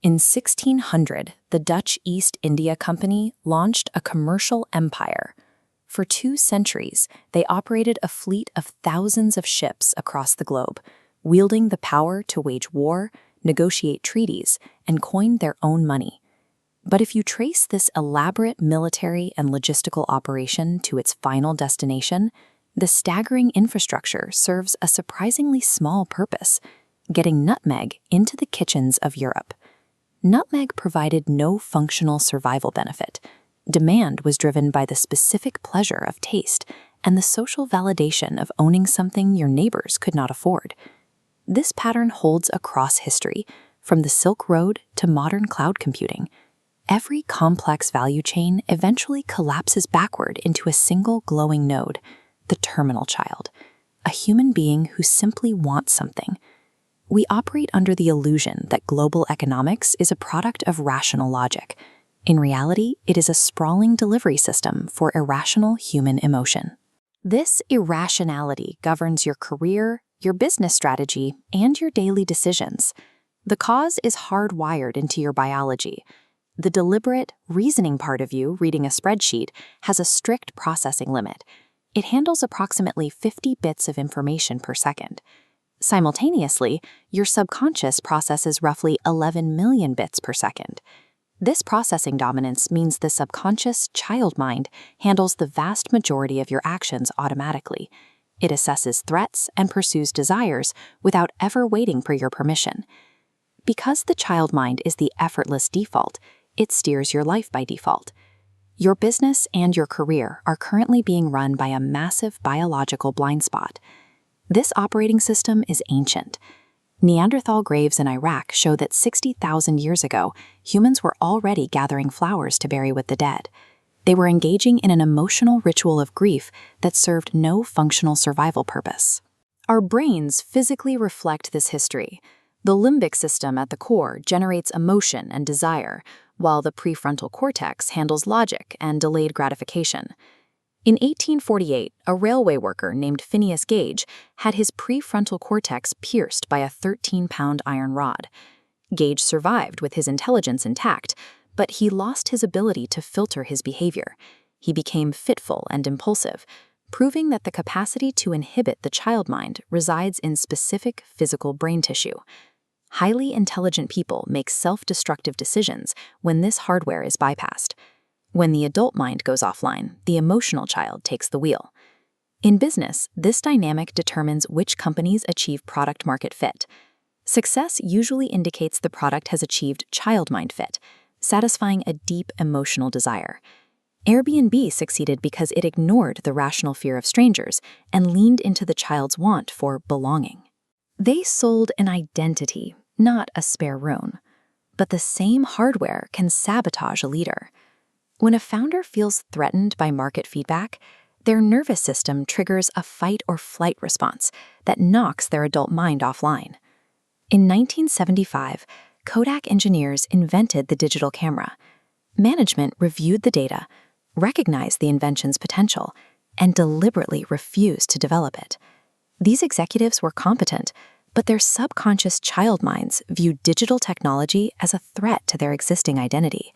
In 1600, the Dutch East India Company launched a commercial empire. For 2 centuries, they operated a fleet of thousands of ships across the globe, wielding the power to wage war, negotiate treaties, and coin their own money. But if you trace this elaborate military and logistical operation to its final destination, the staggering infrastructure serves a surprisingly small purpose: getting nutmeg into the kitchens of Europe. Nutmeg provided no functional survival benefit. Demand was driven by the specific pleasure of taste and the social validation of owning something your neighbors could not afford. This pattern holds across history, from the Silk Road to modern cloud computing. Every complex value chain eventually collapses backward into a single glowing node: the terminal child, a human being who simply wants something. We operate under the illusion that global economics is a product of rational logic. In reality, it is a sprawling delivery system for irrational human emotion. This irrationality governs your career, your business strategy, and your daily decisions. The cause is hardwired into your biology. The deliberate, reasoning part of you reading a spreadsheet has a strict processing limit. It handles approximately 50 bits of information per second. Simultaneously, your subconscious processes roughly 11 million bits per second. This processing dominance means the subconscious child mind handles the vast majority of your actions automatically. It assesses threats and pursues desires without ever waiting for your permission. Because the child mind is the effortless default, it steers your life by default. Your business and your career are currently being run by a massive biological blind spot. This operating system is ancient. Neanderthal graves in Iraq show that 60,000 years ago, humans were already gathering flowers to bury with the dead. They were engaging in an emotional ritual of grief that served no functional survival purpose. Our brains physically reflect this history. The limbic system at the core generates emotion and desire, while the prefrontal cortex handles logic and delayed gratification. In 1848, a railway worker named Phineas Gage had his prefrontal cortex pierced by a 13-pound iron rod. Gage survived with his intelligence intact, but he lost his ability to filter his behavior. He became fitful and impulsive, proving that the capacity to inhibit the child mind resides in specific physical brain tissue. Highly intelligent people make self-destructive decisions when this hardware is bypassed. When the adult mind goes offline, the emotional child takes the wheel. In business, this dynamic determines which companies achieve product-market fit. Success usually indicates the product has achieved child-mind fit, satisfying a deep emotional desire. Airbnb succeeded because it ignored the rational fear of strangers and leaned into the child's want for belonging. They sold an identity, not a spare room. But the same hardware can sabotage a leader. When a founder feels threatened by market feedback, their nervous system triggers a fight or flight response that knocks their adult mind offline. In 1975, Kodak engineers invented the digital camera. Management reviewed the data, recognized the invention's potential, and deliberately refused to develop it. These executives were competent, but their subconscious child minds viewed digital technology as a threat to their existing identity.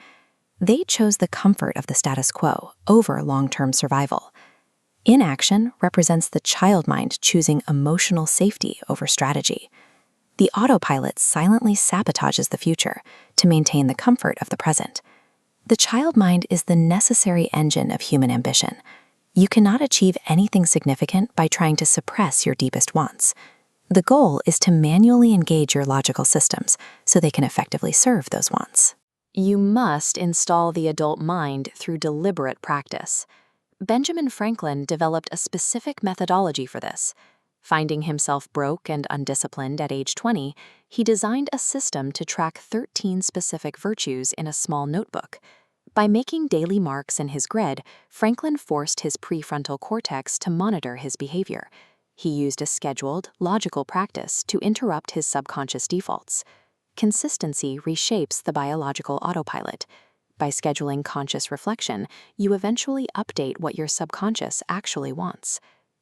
They chose the comfort of the status quo over long-term survival. Inaction represents the child mind choosing emotional safety over strategy. The autopilot silently sabotages the future to maintain the comfort of the present. The child mind is the necessary engine of human ambition. You cannot achieve anything significant by trying to suppress your deepest wants. The goal is to manually engage your logical systems so they can effectively serve those wants. You must install the adult mind through deliberate practice. Benjamin Franklin developed a specific methodology for this. Finding himself broke and undisciplined at age 20, he designed a system to track 13 specific virtues in a small notebook. By making daily marks in his grid, Franklin forced his prefrontal cortex to monitor his behavior. He used a scheduled, logical practice to interrupt his subconscious defaults. Consistency reshapes the biological autopilot. By scheduling conscious reflection, you eventually update what your subconscious actually wants.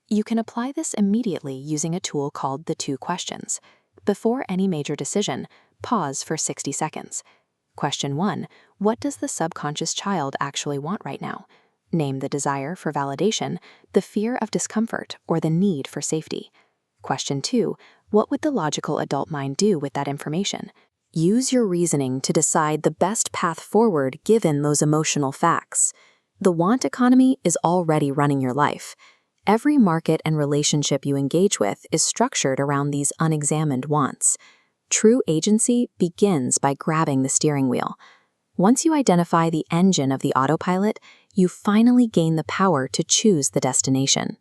You can apply this immediately using a tool called the 2 questions. Before any major decision, Pause for 60 seconds. Question 1. What does the subconscious child actually want right now? Name the desire for validation, the fear of discomfort, or the need for safety. Question 2. What would the logical adult mind do with that information? Use your reasoning to decide the best path forward given those emotional facts. The want economy is already running your life. Every market and relationship you engage with is structured around these unexamined wants. True agency begins by grabbing the steering wheel. Once you identify the engine of the autopilot, you finally gain the power to choose the destination.